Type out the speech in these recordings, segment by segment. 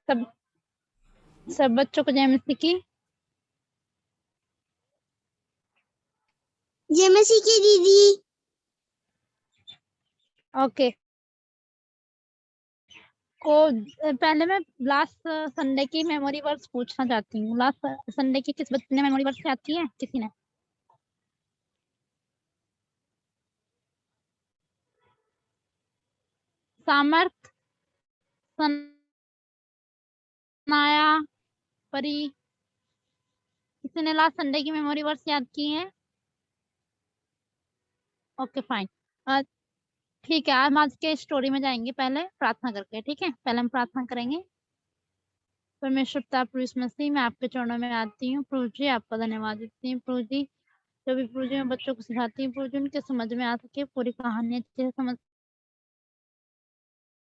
सब सब बच्चों को जय मसीह की। जय मसीह की दीदी। ओके को पहले मैं लास्ट संडे की मेमोरी वर्ड्स पूछना चाहती हूँ। लास्ट संडे की किस बच्चे ने मेमोरी वर्ड्स याद की है? किसी ने? सामर्थ, सनाया, परी, किसी ने लास्ट संडे की मेमोरी वर्ड्स याद की हैं? Okay fine. ठीक है, हम आज के स्टोरी में जाएंगे पहले प्रार्थना करके। ठीक है, पहले हम प्रार्थना करेंगे। परमेश्वर पिता प्रभु यीशु मसीह, मैं आपके चरणों में आती हूँ। प्रभु जी आपका धन्यवाद देती हूँ। प्रभु जी जो भी प्रभु जी मैं बच्चों को सिखाती हूँ, प्रभु जी उनके समझ में आ सके, पूरी कहानी अच्छे से समझ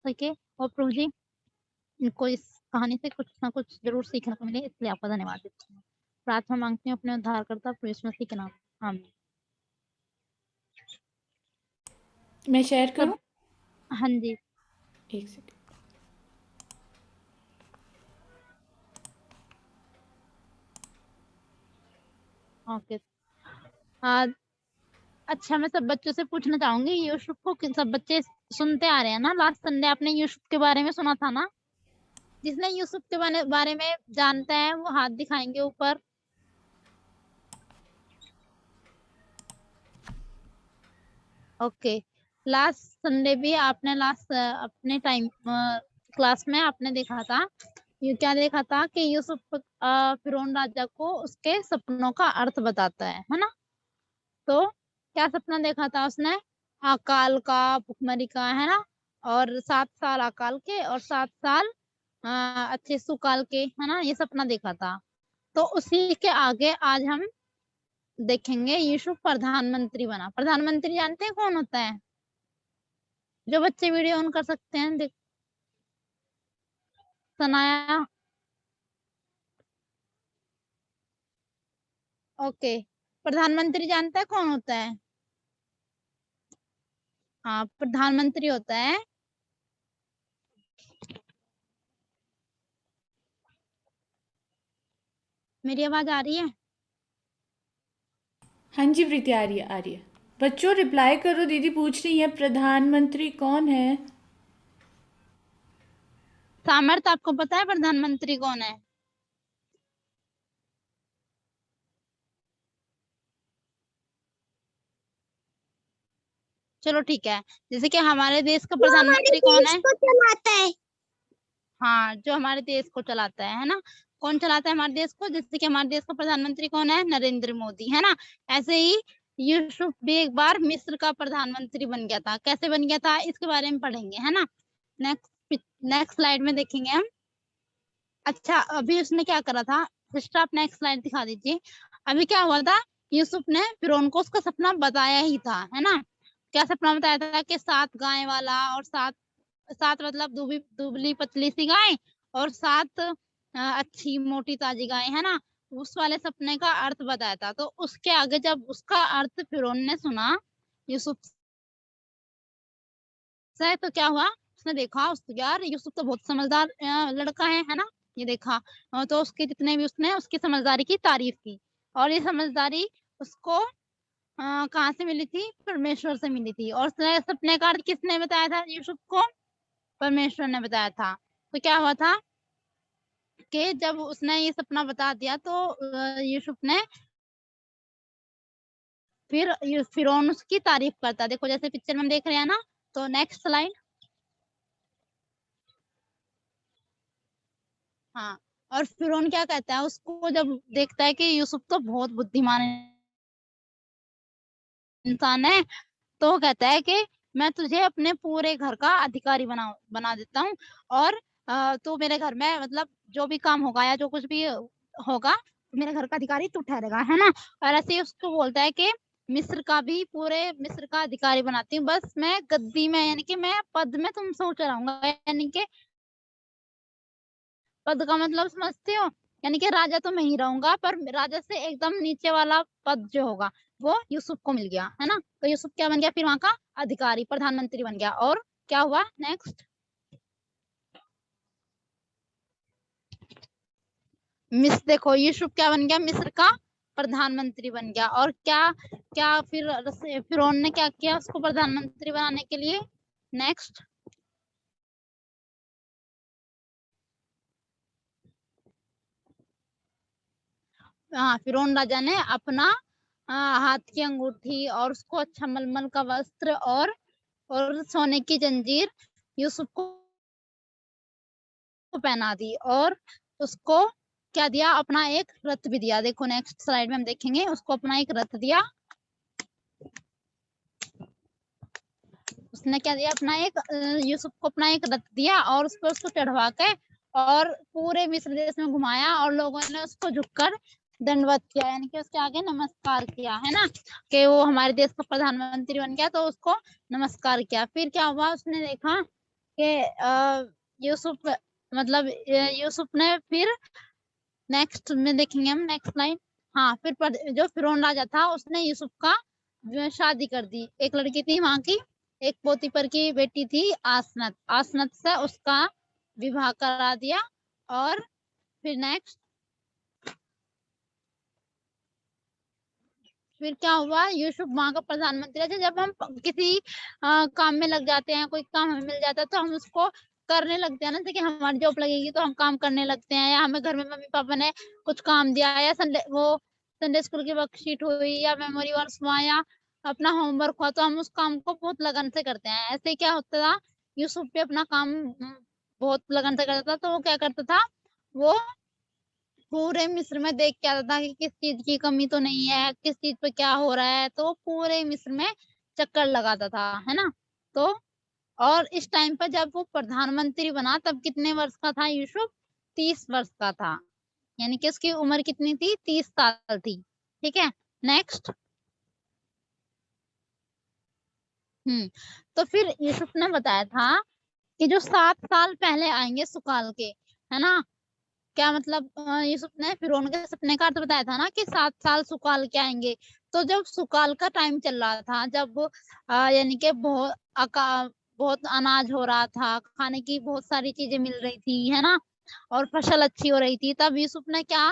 सके, और प्रभु जी इनको इस कहानी से कुछ ना कुछ जरूर सीखने को मिले, इसलिए आपका धन्यवाद देती हूँ। प्रार्थना मांगती हूँ अपने उद्धारकर्ता प्रभु यीशु मसीह के नाम, आमीन। मैं शेयर करूं? हाँ जी। एक सेकंड। ओके। अच्छा, मैं सब बच्चों से पूछना चाहूंगी, यूसुफ को सब बच्चे सुनते आ रहे हैं ना? लास्ट संडे आपने यूसुफ के बारे में सुना था ना? जिसने यूसुफ के बारे में जानता है वो हाथ दिखाएंगे ऊपर। ओके, लास्ट संडे भी आपने लास्ट अपने टाइम क्लास में आपने देखा था, ये क्या देखा था कि यूसुफ फिरौन राजा को उसके सपनों का अर्थ बताता है ना? तो क्या सपना देखा था उसने? अकाल का, भुखमरी का, है ना? और 7 साल अकाल के और 7 साल अच्छे सुकाल के, है ना? ये सपना देखा था। तो उसी के आगे आज हम देखेंगे यूसुफ प्रधानमंत्री बना। प्रधानमंत्री जानते हैं कौन होता है? जो बच्चे वीडियो ऑन कर सकते हैं, देख सनाया। ओके, प्रधानमंत्री जानता है कौन होता है? हाँ, प्रधानमंत्री होता है, मेरी आवाज आ रही है? हाँ जी प्रीति, आ रही है, आ रही है। बच्चों रिप्लाई करो, दीदी पूछ रही है प्रधानमंत्री कौन है। सामर्थ, आपको पता है प्रधानमंत्री कौन है? चलो ठीक है, जैसे कि हमारे देश का प्रधानमंत्री कौन है? को चलाता है। हाँ, जो हमारे देश को चलाता है ना? कौन चलाता है हमारे देश को? जैसे कि हमारे देश का प्रधानमंत्री कौन है? नरेंद्र मोदी, है ना? ऐसे ही यूसुफ भी एक बार मिस्र का प्रधानमंत्री बन गया था। कैसे बन गया था इसके बारे में पढ़ेंगे, है ना? नेक्स्ट स्लाइड में देखेंगे हम। अच्छा, अभी उसने क्या करा था? सिस्टर आप नेक्स्ट स्लाइड दिखा दीजिए। अभी क्या हुआ था? यूसुफ ने फिरौन को उसका सपना बताया ही था, है ना? क्या सपना बताया था? कि 7 गाय वाला और 7 7 मतलब दुबली पतली सी गाय और 7 अच्छी मोटी ताजी गाय, है ना? उस वाले सपने का अर्थ बताया था। तो उसके आगे जब उसका अर्थ फिरौन ने सुना यूसुफ से, तो क्या हुआ? उसने देखा यार यूसुफ तो बहुत समझदार लड़का है ना? ये देखा तो उसके जितने भी उसने उसकी समझदारी की तारीफ की, और ये समझदारी उसको कहाँ से मिली थी? परमेश्वर से मिली थी। और सपने का अर्थ किसने बताया था यूसुफ को? परमेश्वर ने बताया था। तो क्या हुआ था कि जब उसने ये सपना बता दिया तो यूसुफ ने फिर फिरौन उसकी तारीफ करता। देखो जैसे पिक्चर में हम देख रहे हैं ना। तो नेक्स्ट स्लाइड। हाँ, और फिरौन क्या कहता है उसको जब देखता है कि यूसुफ तो बहुत बुद्धिमान इंसान है, तो कहता है कि मैं तुझे अपने पूरे घर का अधिकारी बना देता हूँ, और तो मेरे घर में मतलब जो भी काम होगा या जो कुछ भी होगा, मेरे घर का अधिकारी तू ठहरेगा, है ना? और ऐसे ही उसको बोलता है कि मिस्र का भी, पूरे मिस्र का अधिकारी बनाती हूँ, बस मैं गद्दी में, यानी कि मैं पद में तुमसे ऊंचा रहूंगा। यानी कि पद का मतलब समझते हो? यानी कि राजा तो मैं ही रहूंगा, पर राजा से एकदम नीचे वाला पद जो होगा वो यूसुफ को मिल गया, है ना? तो यूसुफ क्या बन गया फिर? वहां का अधिकारी, प्रधानमंत्री बन गया। और क्या हुआ नेक्स्ट? मिस्र, देखो यूसुफ क्या बन गया, मिस्र का प्रधानमंत्री बन गया। और क्या क्या फिर फिरौन ने क्या किया उसको प्रधानमंत्री बनाने के लिए? नेक्स्ट, हाँ, फिरौन राजा ने अपना हाथ की अंगूठी और उसको अच्छा मलमल का वस्त्र और सोने की जंजीर यूसुफ को पहना दी, और उसको क्या दिया, अपना एक रथ भी दिया। देखो नेक्स्ट स्लाइड में हम देखेंगे, उसको अपना एक रथ दिया। उसने क्या दिया, अपना एक यूसुफ को अपना एक रथ दिया, और उस पर उसको चढ़वा के और पूरे मिस्र देश में घुमाया, और लोगों ने उसको झुककर दंडवत किया, यानी कि उसके आगे नमस्कार किया, है ना, कि वो हमारे देश का प्रधानमंत्री बन गया, तो उसको नमस्कार किया। फिर क्या हुआ, उसने देखा कि यूसुफ, मतलब यूसुफ ने फिर नेक्स्ट में देखेंगे हम, नेक्स्ट लाइन। हाँ, फिर जो फिरौन राजा था उसने यूसुफ का शादी कर दी। एक लड़की थी वहां की, एक पोतीपर की बेटी थी आसनत, आसनत से उसका विवाह करा दिया। और फिर नेक्स्ट, फिर क्या हुआ, यूसुफ वहां का प्रधानमंत्री था। जब हम किसी काम में लग जाते हैं, कोई काम हमें मिल जाता है, तो हम उसको करने लगते हैं ना, जैसे कि हमारी जॉब लगेगी तो हम काम करने लगते हैं, या हमें घर में मम्मी पापा ने कुछ काम दिया, या संडे स्कूल की वर्कशीट हुई, या मेमोरी वर्क हुआ, या अपना होमवर्क हुआ, तो हम उस काम को बहुत लगन से करते हैं। ऐसे क्या होता था, यूसुफ भी अपना काम बहुत लगन से करता था। तो वो क्या करता था, वो पूरे मिस्र में देख के आता था कि किस चीज की कमी तो नहीं है, किस चीज पे क्या हो रहा है, तो पूरे मिस्र में चक्कर लगाता था, है ना। तो और इस टाइम पर जब वो प्रधानमंत्री बना, तब कितने वर्ष का था यूसुफ? 30 वर्ष का था, यानी कि उसकी उम्र कितनी थी? 30 साल थी। ठीक है, नेक्स्ट। तो फिर यूसुफ ने बताया था कि जो 7 साल पहले आएंगे सुकाल के, है ना, क्या मतलब, यूसुफ ने फिरौन के सपने का अर्थ बताया था ना कि 7 साल सुकाल के आएंगे। तो जब सुकाल का टाइम चल रहा था, जब यानी कि बहुत अनाज हो रहा था, खाने की बहुत सारी चीजें मिल रही थी, है ना, और फसल अच्छी हो रही थी, तब यूसुफ ने क्या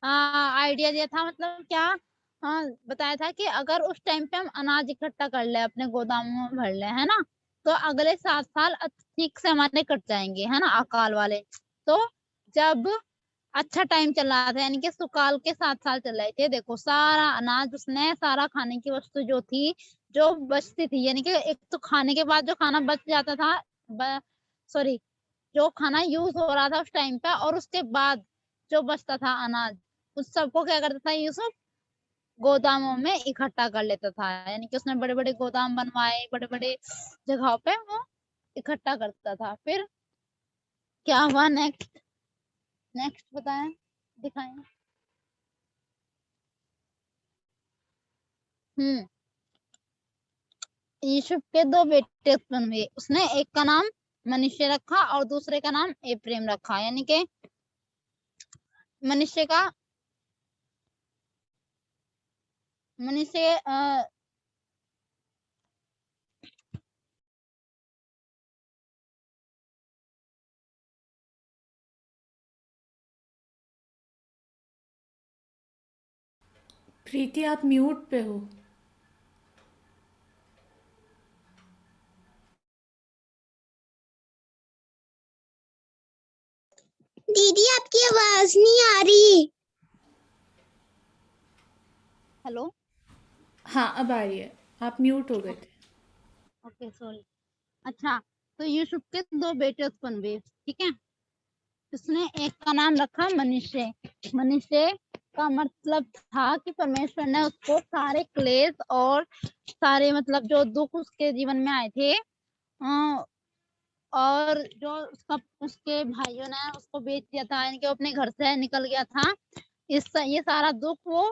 आइडिया दिया था, मतलब क्या बताया था कि अगर उस टाइम पे हम अनाज इकट्ठा कर ले, अपने गोदामों में भर ले, है ना, तो अगले 7 साल ठीक से हमारे कट जाएंगे, है ना, अकाल वाले। तो जब अच्छा टाइम चल रहा था, यानी कि सुकाल के 7 साल चल रहे थे, देखो सारा अनाज उसने, सारा खाने की वस्तु जो थी, जो बचती थी, यानी कि एक तो खाने के बाद जो खाना बच जाता था, सॉरी, जो खाना यूज हो रहा था उस टाइम पे, और उसके बाद जो बचता था अनाज, उस सबको क्या करता था यूसुफ? गोदामों में इकट्ठा कर लेता था, यानी कि उसने बड़े बड़े गोदाम बनवाए, बड़े बड़े जगहों पे वो इकट्ठा करता था। फिर क्या हुआ नेक्स्ट? नेक्स्ट बताएं, दिखाएं। हम्म यूसुफ के 2 बेटे उत्पन्न हुए। उसने एक का नाम मनुष्य रखा और दूसरे का नाम एप्रेम रखा, यानी कि मनुष्य का मनुष्य प्रीति आप म्यूट पे हो। दीदी आपकी आवाज नहीं आ रही। हेलो, हाँ अब आ रही है, आप म्यूट हो गए थे। Okay sorry. अच्छा, तो यूसुफ के 2 बेटे उत्पन्न हुए, ठीक है। उसने एक का नाम रखा मनुष्य। मनुष्य का मतलब था कि परमेश्वर ने उसको सारे क्लेश और सारे मतलब जो दुख उसके जीवन में आए थे, और जो उसके भाइयों ने उसको बेच दिया था, यानी कि वो अपने घर से निकल गया था, ये सारा दुख वो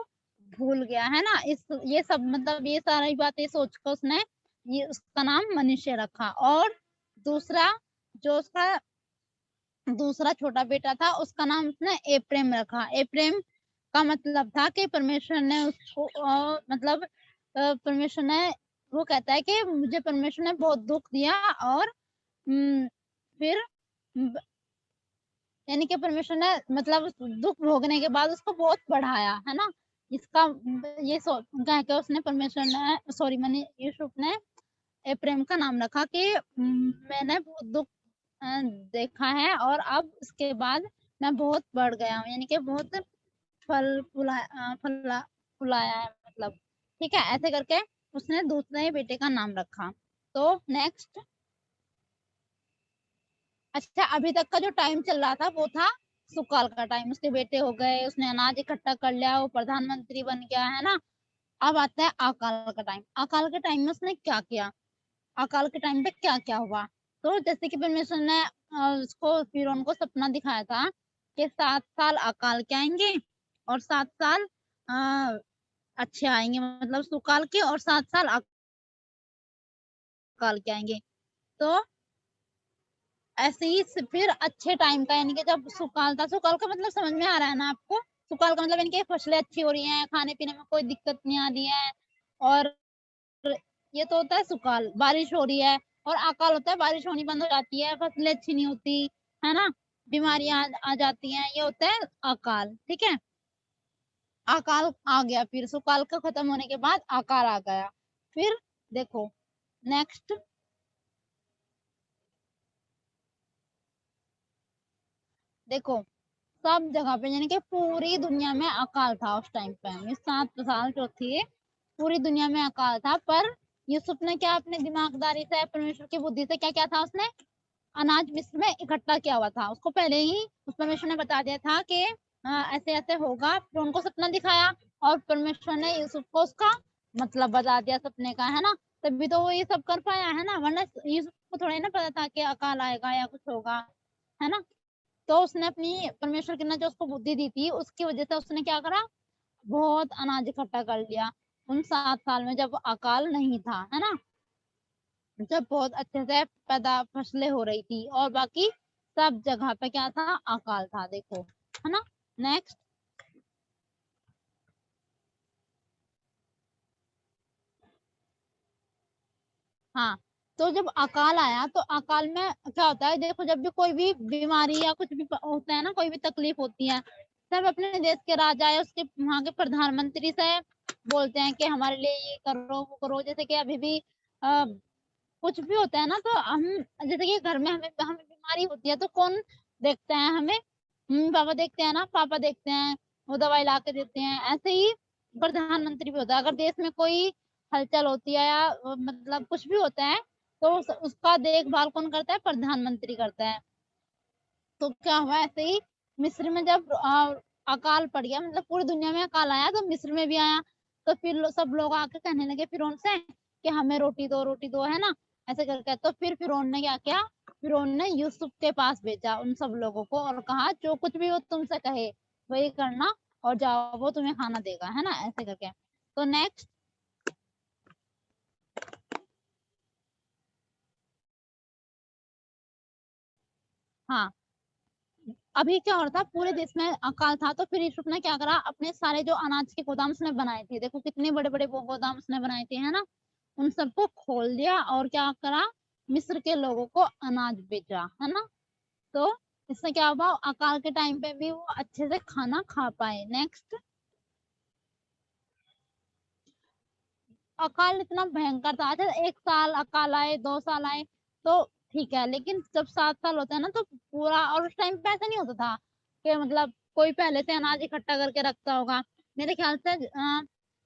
भूल गया, है ना। ये सब मतलब ये सारी बातें सोचकर उसने ये उसका नाम मनुष्य रखा। और दूसरा, जो उसका दूसरा छोटा बेटा था, उसका नाम उसने एप्रेम रखा। एप्रेम का मतलब था कि परमेश्वर ने उसको मतलब परमेश्वर ने, वो कहता है कि मुझे परमेश्वर ने बहुत दुख दिया, और फिर यानी कि परमेश्वर ने मतलब दुख भोगने के बाद उसको बहुत बढ़ाया, है ना। इसका ये कह के उसने परमेश्वर ने सॉरी मैंने यूसुफ ने एप्रैम का नाम रखा कि मैंने बहुत दुख देखा है और अब इसके बाद मैं बहुत बढ़ गया हूँ, यानी कि बहुत फुलाया है मतलब, ठीक है। ऐसे करके उसने दूसरे बेटे का नाम रखा। तो नेक्स्ट, अच्छा अभी तक का जो टाइम चल रहा था वो था सुकाल का टाइम, उसके बेटे हो गए, उसने अनाज इकट्ठा कर लिया, वो प्रधानमंत्री बन गया, है ना। अब आता है अकाल का टाइम। अकाल के टाइम में उसने क्या किया, अकाल के टाइम पे क्या क्या हुआ। तो जैसे कि परमेश्वर ने उसको फिरौन को सपना दिखाया था कि 7 साल अकाल के आएंगे और 7 साल अच्छे आएंगे, मतलब सुकाल के, और 7 साल अकाल के आएंगे। तो ऐसे ही फिर अच्छे टाइम का, यानी कि जब सुकाल था, सुकाल का मतलब समझ में आ रहा है ना आपको। सुकाल का मतलब यानी कि फसलें अच्छी हो रही हैं, खाने पीने में कोई दिक्कत नहीं आ रही है, और ये तो होता है सुकाल, बारिश हो रही है। और अकाल होता है बारिश होनी बंद हो जाती है, फसलें अच्छी नहीं होती, है ना, बीमारियां आ जाती हैं, ये होता है अकाल, ठीक है। अकाल आ गया, फिर सुकाल का खत्म होने के बाद अकाल आ गया। फिर देखो नेक्स्ट, देखो सब जगह पे यानी कि पूरी दुनिया में अकाल था उस टाइम पे, ये 7 साल जो थी पूरी दुनिया में अकाल था। पर यूसुफ ने क्या अपने दिमागदारी से, परमेश्वर की बुद्धि से क्या क्या था, उसने अनाज मिस्र में इकट्ठा किया हुआ था। उसको पहले ही उस परमेश्वर ने बता दिया था कि ऐसे ऐसे होगा, फिर उनको सपना दिखाया और परमेश्वर ने यूसुफ को उसका मतलब बता दिया सपने का, है ना। तभी तो वो ये सब कर पाया, है ना, वरना यूसुफ को थोड़ा ही ना पता था कि अकाल आएगा या कुछ होगा, है ना। तो उसने अपनी परमेश्वर की ने जो उसको बुद्धि दी थी उसकी वजह से उसने क्या करा, बहुत अनाज इकट्ठा कर लिया उन 7 साल में जब अकाल नहीं था, है ना, जब बहुत अच्छे से पैदा फसलें हो रही थी, और बाकी सब जगह पे क्या था, अकाल था, देखो, है ना। नेक्स्ट, हाँ, तो जब अकाल आया तो अकाल में क्या होता है, देखो जब भी कोई भी बीमारी या कुछ भी होता है ना, कोई भी तकलीफ होती है, सब अपने देश के राजा या उसके वहां के प्रधानमंत्री से बोलते हैं कि हमारे लिए ये करो वो करो। जैसे कि अभी भी कुछ भी होता है ना, तो हम जैसे कि घर में हमें हमें बीमारी होती है तो कौन देखते हैं हमें, पापा देखते हैं ना, पापा देखते हैं, वो दवाई ला के देते हैं। ऐसे ही प्रधानमंत्री भी होता है, अगर देश में कोई हलचल होती है या मतलब कुछ भी होता है तो उसका देखभाल कौन करता है, प्रधानमंत्री करता है। तो क्या हुआ, ऐसे ही मिस्र में जब अकाल पड़ गया, मतलब पूरी दुनिया में अकाल आया तो मिस्र में भी आया। तो फिर सब लोग आके कहने लगे फिरौन से कि हमें रोटी दो, है ना, ऐसे करके। तो फिर फिरौन ने क्या किया, फिरौन ने यूसुफ के पास भेजा उन सब लोगों को और कहा जो कुछ भी वो तुमसे कहे वही करना, और जाओ वो तुम्हें खाना देगा, है ना, ऐसे करके। तो नेक्स्ट, हाँ, अभी क्या हो रहा था, पूरे देश में अकाल था। तो फिर यूसुफ ने क्या करा, अपने सारे जो अनाज के गोदाम उसने बनाए थे, देखो कितने बड़े बड़े वो गोदाम उसने बनाए थे, है ना, उन सबको खोल दिया और क्या करा, मिस्र के लोगों को अनाज बेचा, है ना। तो इससे क्या हुआ, अकाल के टाइम पे भी वो अच्छे से खाना खा पाए। नेक्स्ट, अकाल इतना भयंकर था। अच्छा 1 साल अकाल आए, 2 साल आए तो ठीक है, लेकिन जब 7 साल होता है ना तो पूरा, और उस टाइम पे ऐसा नहीं होता था कि मतलब कोई पहले से अनाज इकट्ठा करके रखता होगा। मेरे ख्याल से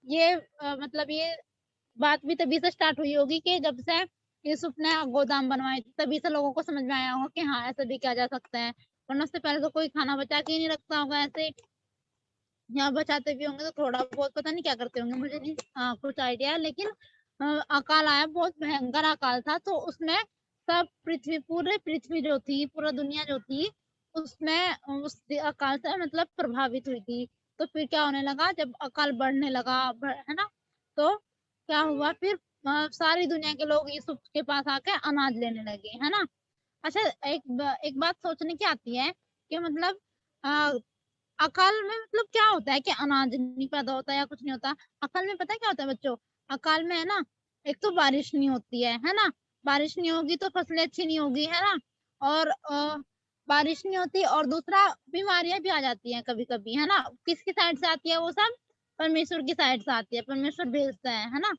ये मतलब ये बात भी तभी से स्टार्ट हुई होगी कि जब से यूसुफ ने गोदाम बनवाए, तभी से लोगों को समझ में आया होगा कि हाँ ऐसा भी किया जा सकता है, वरना उससे पहले तो कोई खाना बचा के ही नहीं रखता होगा ऐसे। यहाँ बचाते भी होंगे तो थोड़ा बहुत पता नहीं क्या करते होंगे, मुझे नहीं कुछ आइडिया है। लेकिन अकाल आया, बहुत भयंकर अकाल था, तो उसमें सब पृथ्वी, पूरे पृथ्वी जो थी, पूरा दुनिया जो थी, उसमें उस अकाल से मतलब प्रभावित हुई थी। तो फिर क्या होने लगा, जब अकाल बढ़ने लगा, है ना, तो क्या हुआ फिर, सारी दुनिया के लोग यूसुफ के पास आके अनाज लेने लगे, है ना। अच्छा एक बात सोचने की आती है कि मतलब अकाल में मतलब क्या होता है कि अनाज नहीं पैदा होता या कुछ नहीं होता। अकाल में पता है क्या होता है बच्चों, अकाल में है ना, एक तो बारिश नहीं होती है ना, बारिश नहीं होगी तो फसलें अच्छी नहीं होगी, है ना। और बारिश नहीं होती, और दूसरा बीमारियां भी आ जाती हैं कभी कभी, है ना। किसकी साइड से आती है वो सब? परमेश्वर की साइड से आती है, परमेश्वर भेजता है ना।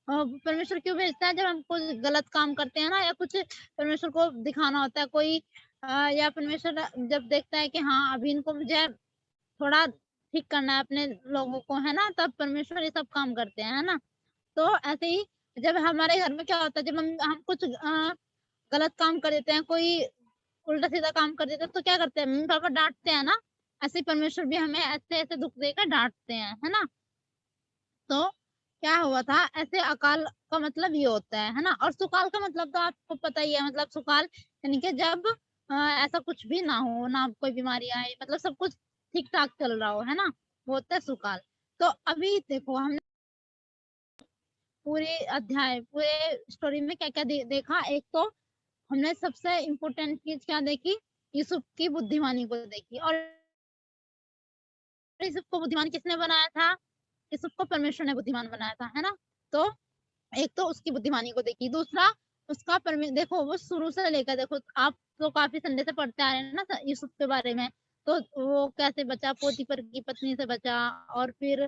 और परमेश्वर क्यों भेजता है? जब हम कुछ गलत काम करते हैं ना, या कुछ परमेश्वर को दिखाना होता है कोई, या परमेश्वर जब देखता है कि हाँ अभी इनको मुझे थोड़ा ठीक करना है अपने लोगों को, है ना, तब परमेश्वर ये सब काम करते हैं, है ना। तो ऐसे ही जब हमारे घर में क्या होता है, जब हम कुछ गलत काम कर देते हैं, कोई उल्टा सीधा काम कर देते हैं, तो क्या करते हैं, मम्मी पापा डांटते हैं ना। ऐसे ही परमेश्वर भी हमें ऐसे ऐसे दुख देकर डांटते हैं, है ना। तो क्या हुआ था, ऐसे अकाल का मतलब ये होता है ना। और सुकाल का मतलब तो आपको पता ही है, मतलब सुकाल यानी कि जब ऐसा कुछ भी ना हो, ना कोई बीमारी आए, मतलब सब कुछ ठीक ठाक चल रहा हो, है ना, वो होता है सुकाल। तो अभी देखो हमने पूरे अध्याय, पूरे स्टोरी में क्या क्या देखा। एक तो हमने सबसे इम्पोर्टेंट चीज क्या देखी, यूसुफ की बुद्धिमानी को देखी। और यूसुफ को बुद्धिमान किसने बनाया था? यूसुफ को परमेश्वर ने बुद्धिमान बनाया था, है ना। तो एक तो उसकी बुद्धिमानी को देखी, दूसरा उसका देखो वो शुरू से लेकर, देखो आप तो काफी संडे से पढ़ते आ रहे हैं ना यूसुफ के बारे में। तो वो कैसे बचा, पोतीफर की पत्नी से बचा, और फिर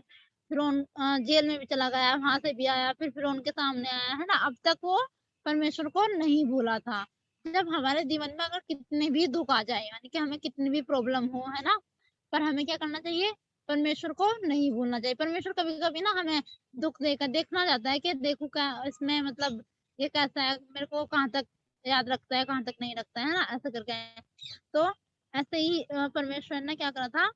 फिरौन जेल में भी चला गया, वहां से भी आया, फिर फिरौन के सामने आया, है ना। अब तक वो परमेश्वर को नहीं भूला था। जब हमारे जीवन में अगर कितने भी दुख आ जाए, यानी कि हमें कितनी भी प्रॉब्लम हो, है ना, पर हमें क्या करना चाहिए, परमेश्वर को नहीं भूलना चाहिए। परमेश्वर कभी कभी ना हमें दुख देकर देखना चाहता है कि देखो क्या इसमें, मतलब ये कैसा है, मेरे को कहाँ तक याद रखता है, कहाँ तक नहीं रखता है ना, ऐसा करके। तो ऐसे ही परमेश्वर ने क्या करा था,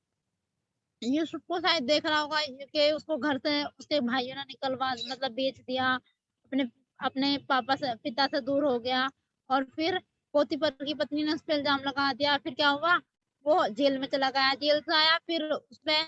यूसुफ को शायद देख रहा होगा कि उसको घर से उसके भाइयों ने निकलवा, मतलब बेच दिया, अपने अपने पापा से, पिता से दूर हो गया। और फिर पोतीफर की पत्नी ने उस पर इल्जाम लगा दिया, फिर क्या हुआ, वो जेल में चला गया, जेल से आया, फिर उसमें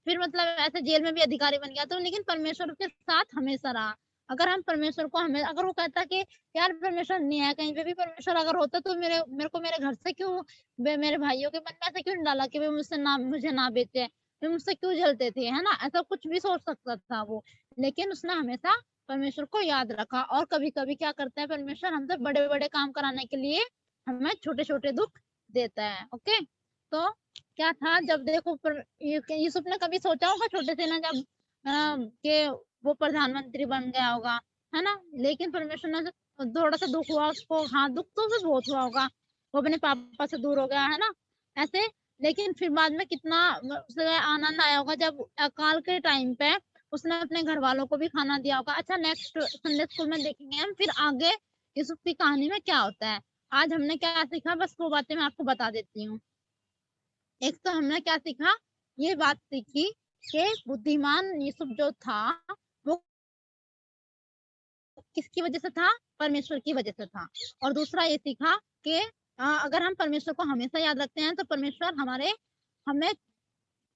फिर मतलब ऐसे जेल में भी अधिकारी बन गया। तो लेकिन परमेश्वर के साथ हमेशा रहा। अगर हम परमेश्वर को, हमें अगर वो कहता कि यार परमेश्वर नहीं है कहीं पे भी, परमेश्वर अगर होता तो मेरे को मेरे घर से क्यों, मेरे भाइयों के मन में ऐसा क्यों नहीं डाला कि वे मुझसे ना, मुझे ना बेचे, वे मुझसे क्यों जलते थे, है ना। ऐसा कुछ भी सोच सकता था वो, लेकिन उसने हमेशा परमेश्वर को याद रखा। और कभी कभी क्या करता है परमेश्वर, हमसे बड़े बड़े काम कराने के लिए हमें छोटे छोटे दुख देता है। ओके, तो क्या था, जब देखो यूसुफ ने कभी सोचा होगा छोटे से ना, जब कि वो प्रधानमंत्री बन गया होगा, है ना। लेकिन परमेश्वर ने थोड़ा सा दुख हुआ उसको, हाँ दुख तो उसे बहुत हुआ होगा, वो अपने पापा से दूर हो गया, है ना, ऐसे। लेकिन फिर बाद में कितना उसे आनंद आया होगा जब अकाल के टाइम पे उसने अपने घर वालों को भी खाना दिया होगा। अच्छा, नेक्स्ट संडे स्कूल में देखेंगे हम फिर आगे यूसुफ की कहानी में क्या होता है। आज हमने क्या सीखा, बस वो बातें मैं आपको बता देती हूँ। एक तो हमने क्या सीखा, ये बात सीखी कि बुद्धिमान यूसुफ जो था वो किसकी वजह से था, परमेश्वर की वजह से था। और दूसरा ये सीखा कि अगर हम परमेश्वर को हमेशा याद रखते हैं तो परमेश्वर हमें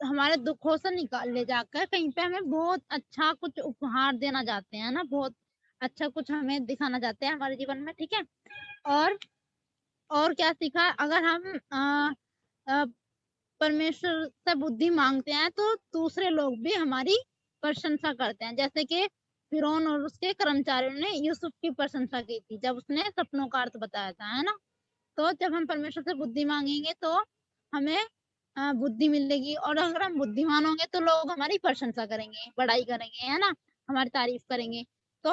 हमारे दुखों से निकाल ले जाकर कहीं पे हमें बहुत अच्छा कुछ उपहार देना चाहते हैं ना, बहुत अच्छा कुछ हमें दिखाना चाहते हैं हमारे जीवन में, ठीक है। और और क्या सीखा, अगर हम अ, परमेश्वर से बुद्धि मांगते हैं तो दूसरे लोग भी हमारी प्रशंसा करते हैं। जैसे कि फिरौन और उसके कर्मचारियों ने यूसुफ की प्रशंसा की थी जब उसने सपनों का अर्थ बताया था, है ना। तो जब हम परमेश्वर से बुद्धि मांगेंगे तो हमें बुद्धि मिलेगी, और अगर हम बुद्धिमान होंगे तो लोग हमारी प्रशंसा करेंगे, बड़ाई करेंगे, है ना, हमारी तारीफ करेंगे। तो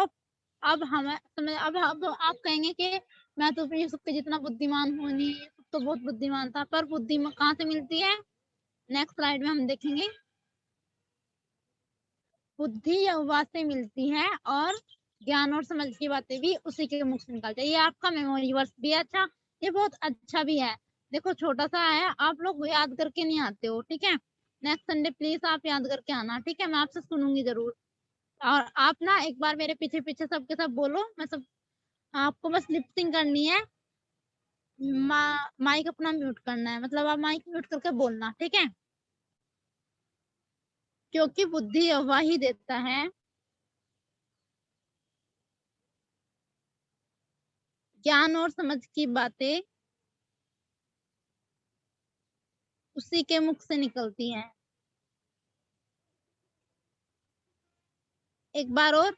अब आप कहेंगे कि मैं तो यूसुफ के जितना बुद्धिमान हूँ नहीं, यूसुफ तो बहुत बुद्धिमान था। पर बुद्धि कहाँ से मिलती है, नेक्स्ट स्लाइड में हम देखेंगे। बुद्धि यहोवा से मिलती है, और ज्ञान और समझ की बातें भी उसी के मुख से निकलती है। ये आपका मेमोरी वर्स भी है, अच्छा, ये बहुत अच्छा भी है। देखो छोटा सा है, आप लोग याद करके नहीं आते हो, ठीक है। नेक्स्ट संडे प्लीज आप याद करके आना, ठीक है, मैं आपसे सुनूंगी जरूर। और आप ना एक बार मेरे पीछे पीछे सबके सब बोलो, मैं सब, आपको बस लिपसिंग करनी है। माइक अपना म्यूट करना है, मतलब आप माइक म्यूट करके बोलना, ठीक है। क्योंकि बुद्धि यहोवा ही देता है, ज्ञान और समझ की बातें उसी के मुख से निकलती हैं। एक बार और,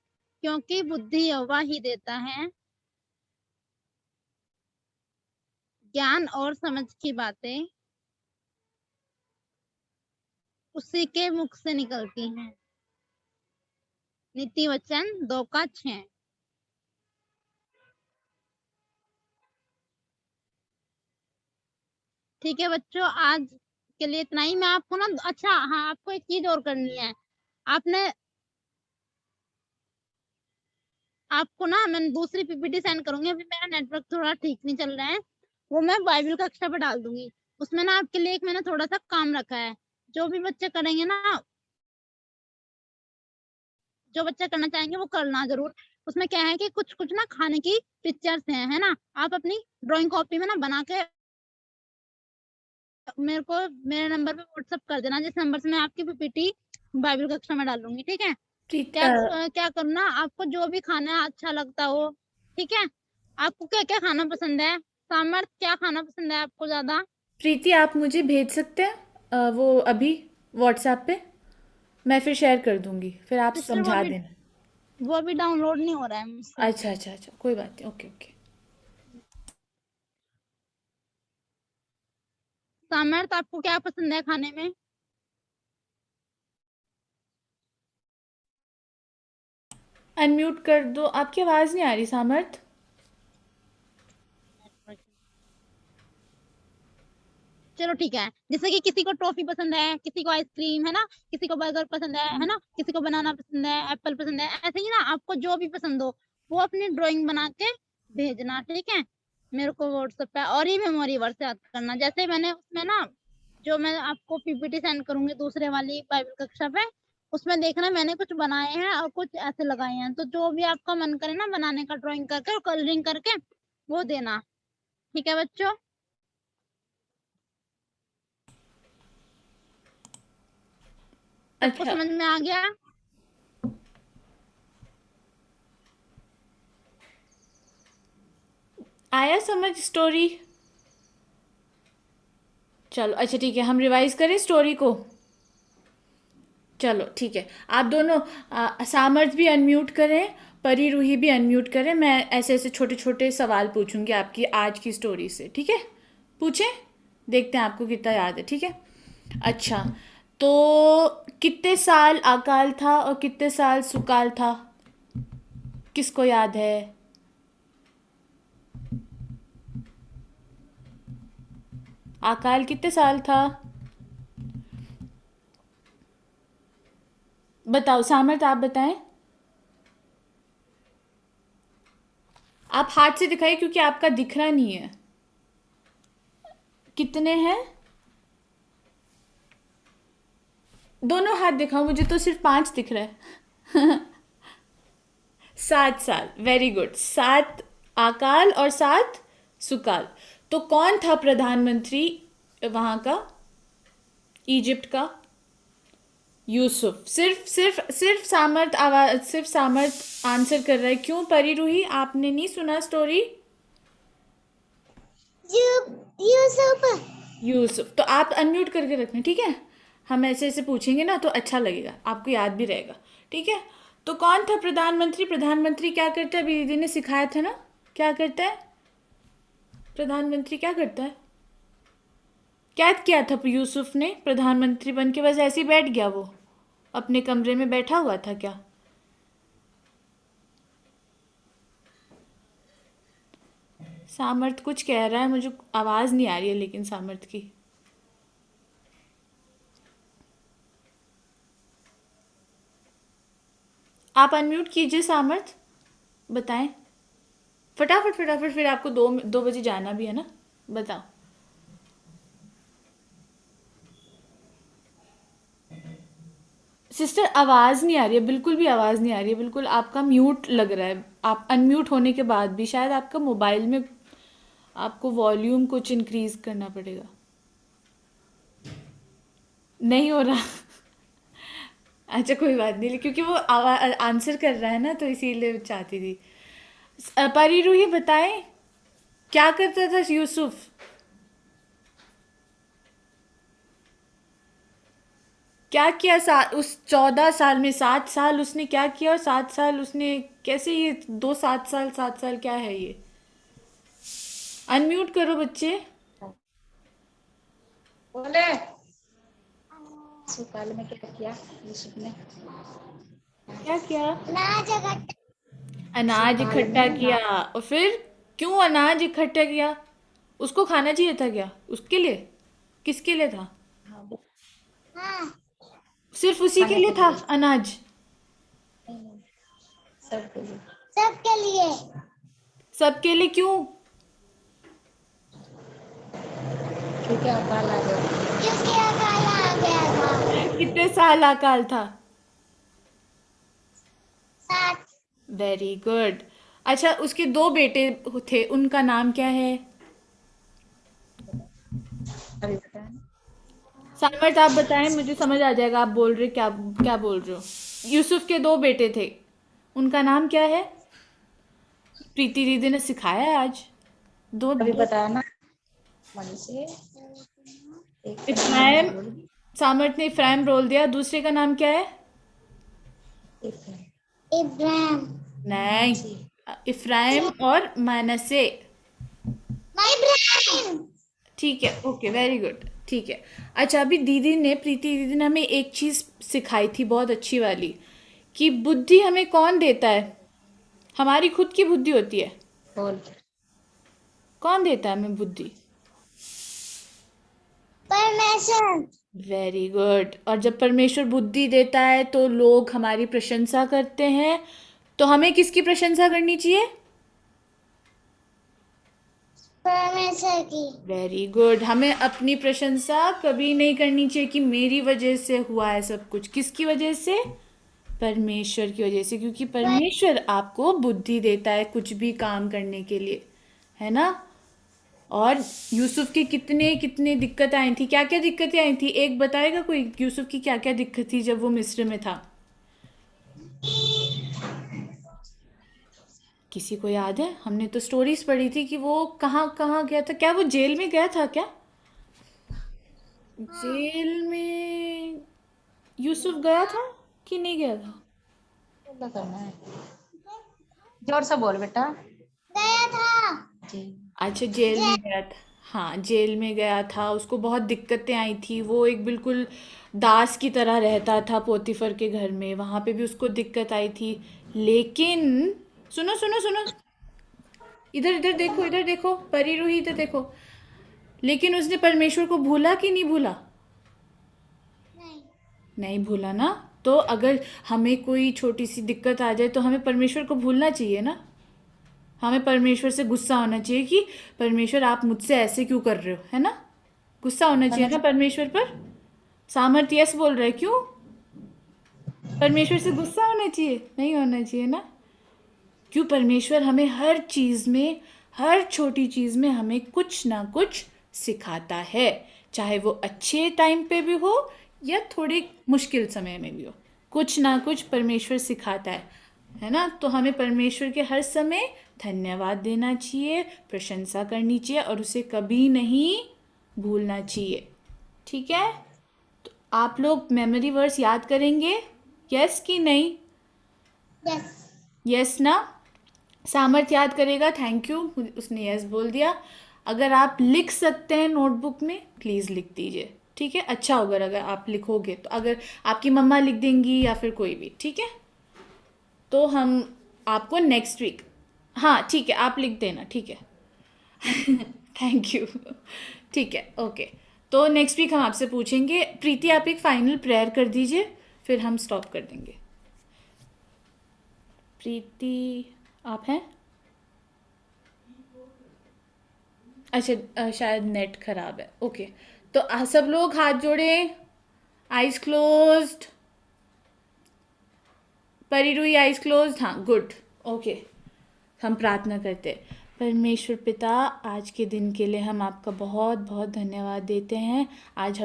क्योंकि बुद्धि यहोवा ही देता है, ज्ञान और समझ की बातें उसी के मुख से निकलती हैं। नीति वचन 2 का 6। ठीक है बच्चों, आज के लिए इतना ही। मैं आपको ना, अच्छा हाँ, आपको एक चीज और करनी है। आपको ना मैं दूसरी पीपीटी सेंड करूंगी। अभी मेरा नेटवर्क थोड़ा ठीक नहीं चल रहा है, वो मैं बाइबल कक्षा पे डाल दूंगी। उसमें ना आपके लिए एक मैंने थोड़ा सा काम रखा है। जो भी बच्चे करेंगे ना, जो बच्चे करना चाहेंगे वो करना जरूर। उसमें क्या है कि कुछ कुछ ना खाने की पिक्चर्स हैं, है ना। आप अपनी ड्राइंग कॉपी में ना बना के मेरे को मेरे नंबर पे व्हाट्सएप कर देना, जिस नंबर से मैं आपकी पीपीटी बाइबल कक्षा में डालूंगी। ठीक है। प्रीति क्या करना, आपको जो भी खाना अच्छा लगता हो। ठीक है। आपको क्या क्या खाना पसंद है? सामर्थ, क्या खाना पसंद है आपको ज्यादा? प्रीति आप मुझे भेज सकते हैं वो अभी व्हाट्सएप पे, मैं फिर शेयर कर दूंगी, फिर आप सिस्टर समझा देना। वो अभी डाउनलोड नहीं हो रहा है मुझसे। अच्छा अच्छा अच्छा, कोई बात नहीं, ओके ओके। सामर्थ, आपको क्या पसंद है खाने में? अनम्यूट कर दो, आपकी आवाज़ नहीं आ रही सामर्थ। चलो ठीक है। जैसे कि किसी को टॉफी पसंद है, किसी को आइसक्रीम, है ना, किसी को बर्गर पसंद है ना, किसी को बनाना पसंद है, एप्पल पसंद है। ऐसे ही ना, आपको जो भी पसंद हो वो अपनी ड्राइंग बना के भेजना। ठीक है। मेरे को व्हाट्सएप पे, और ये मेमोरी वर्ड से याद करना। जैसे मैंने उसमें ना, जो मैं आपको पीपीटी सेंड करूंगी दूसरे वाली बाइबल कक्षा पे, उसमें देखना मैंने कुछ बनाए हैं और कुछ ऐसे लगाए हैं। तो जो भी आपका मन करे ना बनाने का, ड्राइंग करके और कलरिंग करके वो देना। ठीक है बच्चों? सबको अच्छा, समझ में आ गया? आया समझ स्टोरी? चलो अच्छा ठीक है, हम रिवाइज करें स्टोरी को। चलो ठीक है, आप दोनों सामर्थ भी अनम्यूट करें, परी रूही भी अनम्यूट करें। मैं ऐसे ऐसे छोटे छोटे सवाल पूछूंगी आपकी आज की स्टोरी से, ठीक है? पूछें, देखते हैं आपको कितना याद है, ठीक है? अच्छा, तो कितने साल अकाल था और कितने साल सुकाल था, किसको याद है? अकाल कितने साल था? बताओ सामर्थ, आप बताएं। आप हाथ से दिखाइए क्योंकि आपका दिख रहा नहीं है। कितने हैं? दोनों हाथ दिखाओ, मुझे तो सिर्फ 5 दिख रहा है। 7 साल, वेरी गुड। 7 आकाल और 7 सुकाल। तो कौन था प्रधानमंत्री वहां का, इजिप्ट का? यूसुफ। सिर्फ सिर्फ सिर्फ सामर्थ आवाज, सिर्फ सामर्थ आंसर कर रहा है। क्यों परी रूही, आपने नहीं सुना स्टोरी? यूसुफ। यूसुफ। तो आप अनम्यूट करके रखना, ठीक है? हम ऐसे ऐसे पूछेंगे ना तो अच्छा लगेगा, आपको याद भी रहेगा, ठीक है? तो कौन था प्रधानमंत्री? प्रधानमंत्री क्या करता है, अभी दीदी ने सिखाया था ना, क्या करता है प्रधानमंत्री? क्या करता है? क्या किया था यूसुफ ने प्रधानमंत्री बन के? बस ऐसे ही बैठ गया वो, अपने कमरे में बैठा हुआ था क्या? सामर्थ कुछ कह रहा है, मुझे आवाज़ नहीं आ रही है लेकिन सामर्थ की। आप अनम्यूट कीजिए सामर्थ, बताएं फटाफट फटाफट, फिर आपको 2 बजे जाना भी है ना, बताओ। सिस्टर आवाज़ नहीं आ रही है, बिल्कुल भी आवाज़ नहीं आ रही है, बिल्कुल आपका म्यूट लग रहा है। आप अनम्यूट होने के बाद भी शायद आपका मोबाइल में आपको वॉल्यूम कुछ इंक्रीज करना पड़ेगा। नहीं हो रहा। अच्छा कोई बात नहीं, क्योंकि वो आंसर कर रहा है ना, तो इसीलिए चाहती थी। परी रूही बताएं, क्या करता था यूसुफ? क्या किया उस 14 साल में? 7 साल उसने क्या किया और 7 साल उसने कैसे, ये 2 7 साल 7 साल क्या है ये? अनम्यूट करो बच्चे। बोले सुकाल में क्या किया यूसुफ ने? क्या किया? अनाज अनाज सुकाल इकट्ठा में किया। और फिर क्यों अनाज इकट्ठा किया? उसको खाना चाहिए था क्या? उसके लिए? किसके लिए था? हाँ, सिर्फ उसी के खाने लिए के था लिए। अनाज? सबके लिए। सबके लिए। सबके लिए क्यों? क्योंकि अकाल आ गया। क्योंकि अकाल आ गया था। कितने साल अकाल था? 7। Very good. अच्छा, उसके 2 बेटे थे, उनका नाम क्या है? अभी बताया। सामर्थ आप बताएं, मुझे समझ आ जाएगा आप बोल रहे क्या क्या बोल रहे हो। यूसुफ के 2 बेटे थे, उनका नाम क्या है? प्रीति दीदी ने सिखाया है आज। दो अभी दो बताया ना मन से। एक का नाम मैंने इफ्राइम। बोल सामर्थ ने इफ्राइम बोल दिया, दूसरे का नाम क्या है? दिया। इब्राहिम। नहीं, इफ्राइम और मनसे। माय इब्राहिम। ठीक है, ओके, वेरी गुड, ठीक है। अच्छा, अभी प्रीति दीदी ने हमें एक चीज़ सिखाई थी बहुत अच्छी वाली, कि बुद्धि हमें कौन देता है? हमारी खुद की बुद्धि होती है। बोल। कौन देता है हमें बुद्धि? परमेश्वर। Very good. और जब परमेश्वर बुद्धि देता है तो लोग हमारी प्रशंसा करते हैं, तो हमें किसकी प्रशंसा करनी चाहिए? परमेश्वर की। Very good. हमें अपनी प्रशंसा कभी नहीं करनी चाहिए कि मेरी वजह से हुआ है सब कुछ। किसकी वजह से? परमेश्वर की वजह से, क्योंकि परमेश्वर आपको बुद्धि देता है कुछ भी काम करने के लिए, है ना? और यूसुफ की कितने कितने दिक्कतें आई थी, क्या क्या दिक्कतें आई थी, एक बताएगा कोई? यूसुफ की क्या क्या दिक्कत थी जब वो मिस्र में था? किसी को याद है? हमने तो स्टोरीज पढ़ी थी कि वो कहाँ कहाँ गया था, क्या वो जेल में गया था क्या? जेल में यूसुफ गया था कि नहीं गया था? बोला करना है। जोर से बोल बेटा। गया था। जी। अच्छा, जेल में गया था। हाँ, जेल में गया था, उसको बहुत दिक्कतें आई थी, वो एक बिल्कुल दास की तरह रहता था पोतीफर के घर में, वहाँ पे भी उसको दिक्कत आई थी। लेकिन सुनो सुनो सुनो, इधर इधर देखो, इधर देखो, परी रूही, इधर देखो। लेकिन उसने परमेश्वर को भूला कि नहीं भूला? नहीं। नहीं भूला ना। तो अगर हमें कोई छोटी सी दिक्कत आ जाए तो हमें परमेश्वर को भूलना चाहिए ना। हमें परमेश्वर से गुस्सा होना चाहिए कि परमेश्वर आप मुझसे ऐसे क्यों कर रहे हो, है ना? गुस्सा होना चाहिए ना परमेश्वर पर। सामर्थ यस बोल रहा है, क्यों? परमेश्वर से गुस्सा होना चाहिए? नहीं होना चाहिए ना। क्यों? परमेश्वर हमें हर चीज़ में, हर छोटी चीज़ में हमें कुछ ना कुछ सिखाता है, चाहे वो अच्छे टाइम पे भी हो या थोड़े मुश्किल समय में भी हो, कुछ ना कुछ परमेश्वर सिखाता है ना? तो हमें परमेश्वर के हर समय धन्यवाद देना चाहिए, प्रशंसा करनी चाहिए और उसे कभी नहीं भूलना चाहिए। ठीक है? तो आप लोग मेमोरी वर्स याद करेंगे, यस कि नहीं? यस। यस ना? सामर्थ याद करेगा, थैंक यू, उसने यस बोल दिया। अगर आप लिख सकते हैं नोटबुक में, प्लीज़ लिख दीजिए, ठीक है? अच्छा होगा अगर आप लिखोगे तो, अगर आपकी मम्मा लिख देंगी या फिर कोई भी, ठीक है? तो हम आपको नेक्स्ट वीक, हाँ ठीक है, आप लिख देना, ठीक है? Thank you. ठीक है, ओके। तो नेक्स्ट वीक हम आपसे पूछेंगे। प्रीति, आप एक फाइनल प्रेयर कर दीजिए, फिर हम स्टॉप कर देंगे। प्रीति, आप हैं? अच्छा, शायद नेट खराब है, ओके। तो सब लोग हाथ जोड़ें, आइज क्लोज्ड। परिरुई आइज क्लोज्ड, हाँ, गुड, ओके। हम प्रार्थना करते हैं। परमेश्वर पिता, आज के दिन के लिए हम आपका बहुत बहुत धन्यवाद देते हैं। आज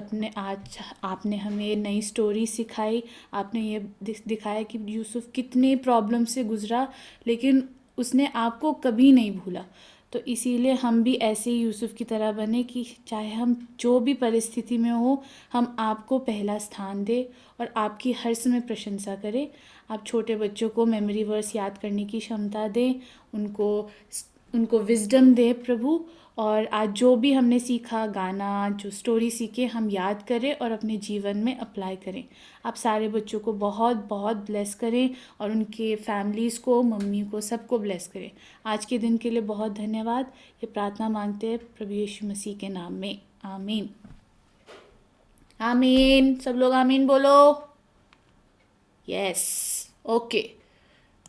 आपने हमें नई स्टोरी सिखाई, आपने ये दिखाया कि यूसुफ कितने प्रॉब्लम से गुजरा, लेकिन उसने आपको कभी नहीं भूला। तो इसीलिए हम भी ऐसे ही यूसुफ की तरह बने कि चाहे हम जो भी परिस्थिति में हो, हम आपको पहला स्थान दें और आपकी हर समय प्रशंसा करें। आप छोटे बच्चों को मेमोरी वर्स याद करने की क्षमता दें, उनको विजडम दे प्रभु, और आज जो भी हमने सीखा, गाना, जो स्टोरी सीखे, हम याद करें और अपने जीवन में अप्लाई करें। आप सारे बच्चों को बहुत बहुत ब्लेस करें और उनके फैमिलीज़ को, मम्मी को, सबको ब्लेस करें। आज के दिन के लिए बहुत धन्यवाद। ये प्रार्थना मांगते हैं प्रभु यीशु मसीह के नाम में, आमीन। आमीन। सब लोग आमीन बोलो। Yes, okay.